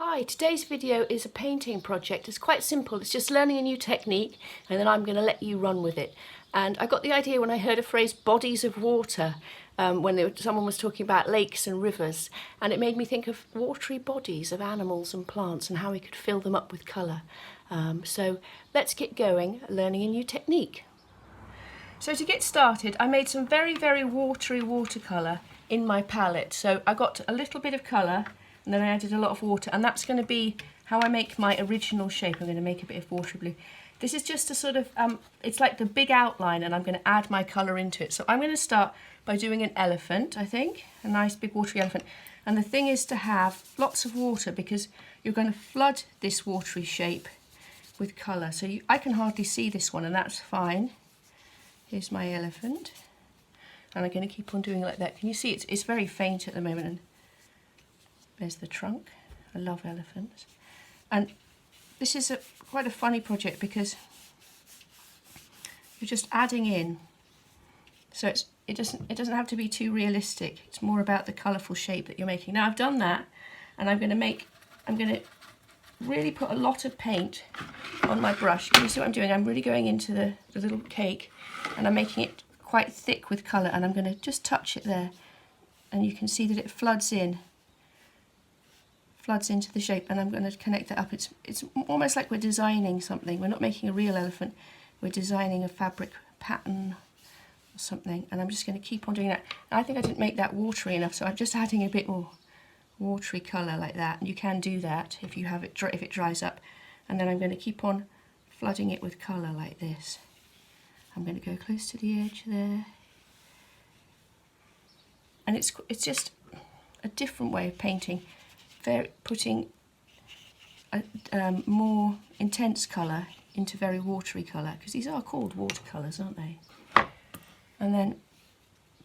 Hi, today's video is a painting project. It's quite simple. It's just learning a new technique and then I'm going to let you run with it. And I got the idea when I heard a phrase bodies of water when someone was talking about lakes and rivers, and it made me think of watery bodies of animals and plants and how we could fill them up with colour. So let's get going, learning a new technique. So to get started, I made some very, very watery watercolour in my palette. So I got a little bit of colour and then I added a lot of water, and that's going to be how I make my original shape. I'm going to make a bit of watery blue. This is just a sort of, it's like the big outline, and I'm going to add my colour into it. So I'm going to start by doing an elephant, I think, a nice big watery elephant. And the thing is to have lots of water because you're going to flood this watery shape with colour. So I can hardly see this one, and that's fine. Here's my elephant, and I'm going to keep on doing it like that. Can you see it's very faint at the moment? And there's the trunk. I love elephants. And this is quite a funny project because you're just adding in. So it doesn't have to be too realistic. It's more about the colourful shape that you're making. Now I've done that, and I'm going to really put a lot of paint on my brush. Can you see what I'm doing? I'm really going into the little cake, and I'm making it quite thick with colour, and I'm going to just touch it there, and you can see that it floods into the shape, and I'm going to connect it up. It's almost like we're designing something. We're not making a real elephant, we're designing a fabric pattern or something, and I'm just going to keep on doing that. And I think I didn't make that watery enough, so I'm just adding a bit more watery colour like that, and you can do that if you have it if it dries up. And then I'm going to keep on flooding it with colour like this. I'm going to go close to the edge there, and it's just a different way of painting, putting a more intense colour into very watery colour, because these are called watercolours, aren't they? And then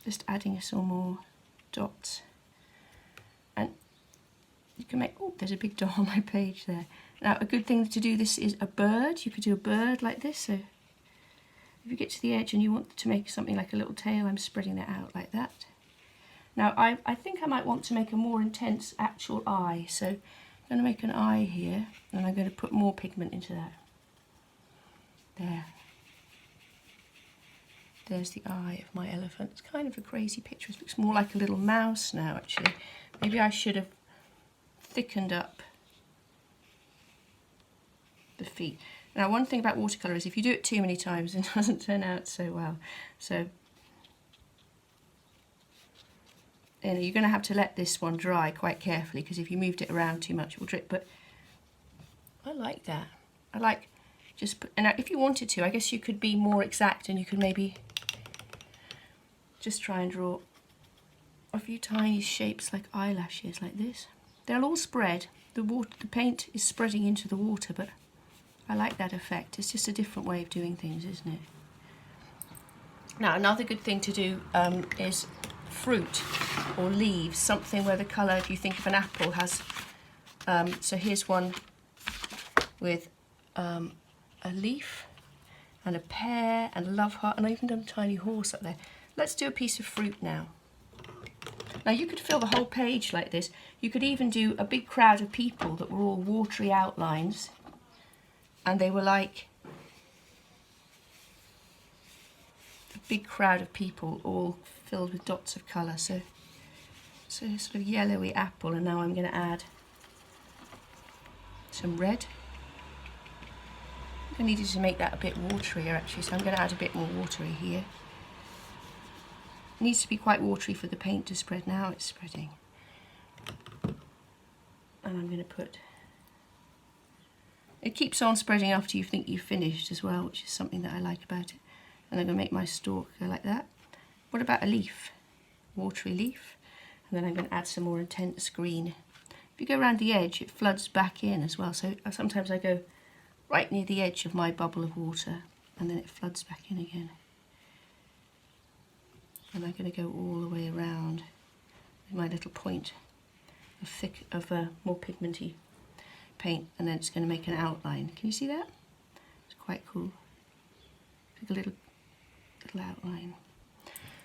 just adding some more dots, and you can make, oh, there's a big dot on my page there. Now a good thing to do this is a bird. You could do a bird like this. So if you get to the edge and you want to make something like a little tail, I'm spreading that out like that. Now I think I might want to make a more intense actual eye, so I'm going to make an eye here, and I'm going to put more pigment into that. There. There's the eye of my elephant. It's kind of a crazy picture. It looks more like a little mouse now, actually. Maybe I should have thickened up the feet. Now one thing about watercolour is if you do it too many times, it doesn't turn out so well. So and you're going to have to let this one dry quite carefully, because if you moved it around too much it will drip. But I like that. I like just put, and if you wanted to, I guess you could be more exact, and you could maybe just try and draw a few tiny shapes like eyelashes like this. They'll all spread. The paint is spreading into the water, but I like that effect. It's just a different way of doing things, isn't it? Now another good thing to do is fruit or leaves, something where the colour, if you think of an apple, has so here's one with a leaf and a pear and a love heart, and I even done a tiny horse up there. Let's do a piece of fruit now. Now you could fill the whole page like this. You could even do a big crowd of people that were all watery outlines, and they were like a big crowd of people all filled with dots of colour. So sort of yellowy apple, and now I'm going to add some red. I needed to make that a bit waterier actually, so I'm going to add a bit more watery here. It needs to be quite watery for the paint to spread. Now it's spreading. And I'm going to put, it keeps on spreading after you think you've finished as well, which is something that I like about it. And I'm going to make my stalk go like that. What about a leaf? Watery leaf. And then I'm going to add some more intense green. If you go around the edge, it floods back in as well. So sometimes I go right near the edge of my bubble of water, and then it floods back in again. And I'm going to go all the way around with my little point of more pigmenty paint, and then it's going to make an outline. Can you see that? It's quite cool. Like a little outline.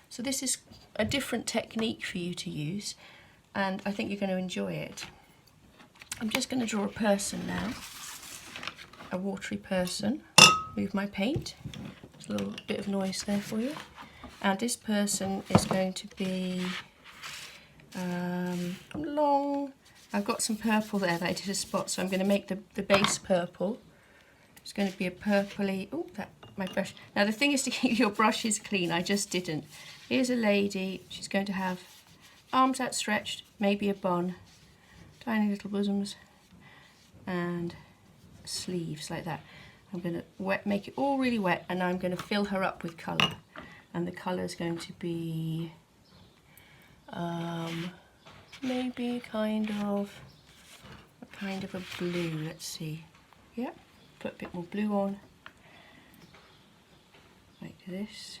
So this is a different technique for you to use, and I think you're going to enjoy it. I'm just going to draw a person now, a watery person. Move my paint. There's a little bit of noise there for you. And this person is going to be long. I've got some purple there that I did a spot, so I'm going to make the base purple. It's going to be a purpley. Oh, that my brush. Now the thing is to keep your brushes clean. I just didn't. Here's a lady. She's going to have arms outstretched, maybe a bun, tiny little bosoms, and sleeves like that. I'm going to make it all really wet, and I'm going to fill her up with colour. And the colour is going to be maybe kind of a blue. Let's see. Yeah, put a bit more blue on, like this.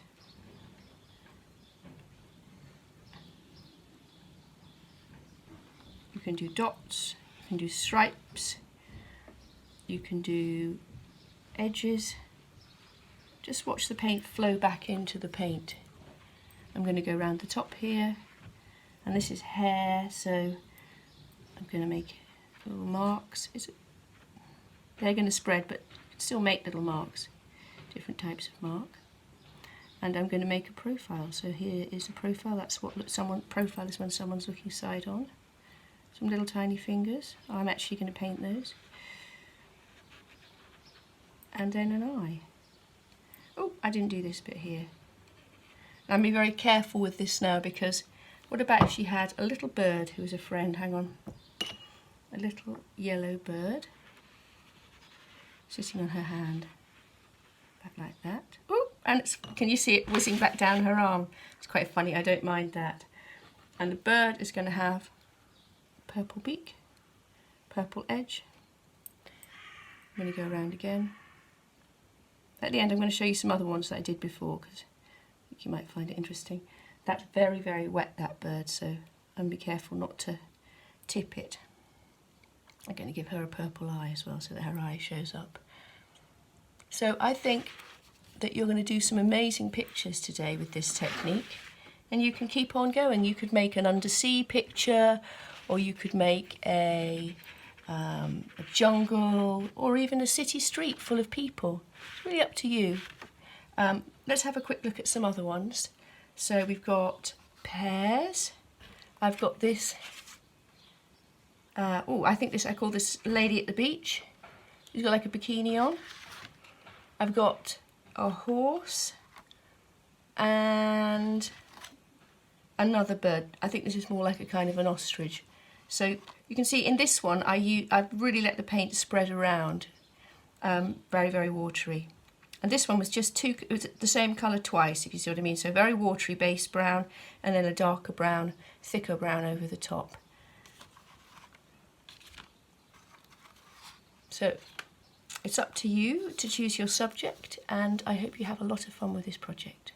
You can do dots, you can do stripes, you can do edges. Just watch the paint flow back into the paint. I'm going to go around the top here, and this is hair, so I'm going to make little marks. They're going to spread, but still make little marks, different types of mark. And I'm going to make a profile. So here is a profile. That's what profile is when someone's looking side on. Some little tiny fingers. I'm actually going to paint those. And then an eye. Oh, I didn't do this bit here. I'll be very careful with this now, because what about if she had a little bird who was a friend? Hang on. A little yellow bird sitting on her hand. Back like that. Oh, and can you see it whizzing back down her arm? It's quite funny, I don't mind that. And the bird is going to have a purple beak, purple edge. I'm going to go around again. At the end I'm going to show you some other ones that I did before, because I think you might find it interesting. That's very, very wet, that bird, so be careful not to tip it. I'm going to give her a purple eye as well, so that her eye shows up. So I think that you're going to do some amazing pictures today with this technique, and you can keep on going. You could make an undersea picture, or you could make a jungle, or even a city street full of people. It's really up to you. Let's have a quick look at some other ones. So we've got pears. I've got this, I call this lady at the beach. She's got like a bikini on. I've got a horse and another bird. I think this is more like a kind of an ostrich. So you can see in this one, I've really let the paint spread around, very, very watery. And this one was just it was the same colour twice, if you see what I mean. So very watery base brown, and then a darker brown, thicker brown over the top. So it's up to you to choose your subject, and I hope you have a lot of fun with this project.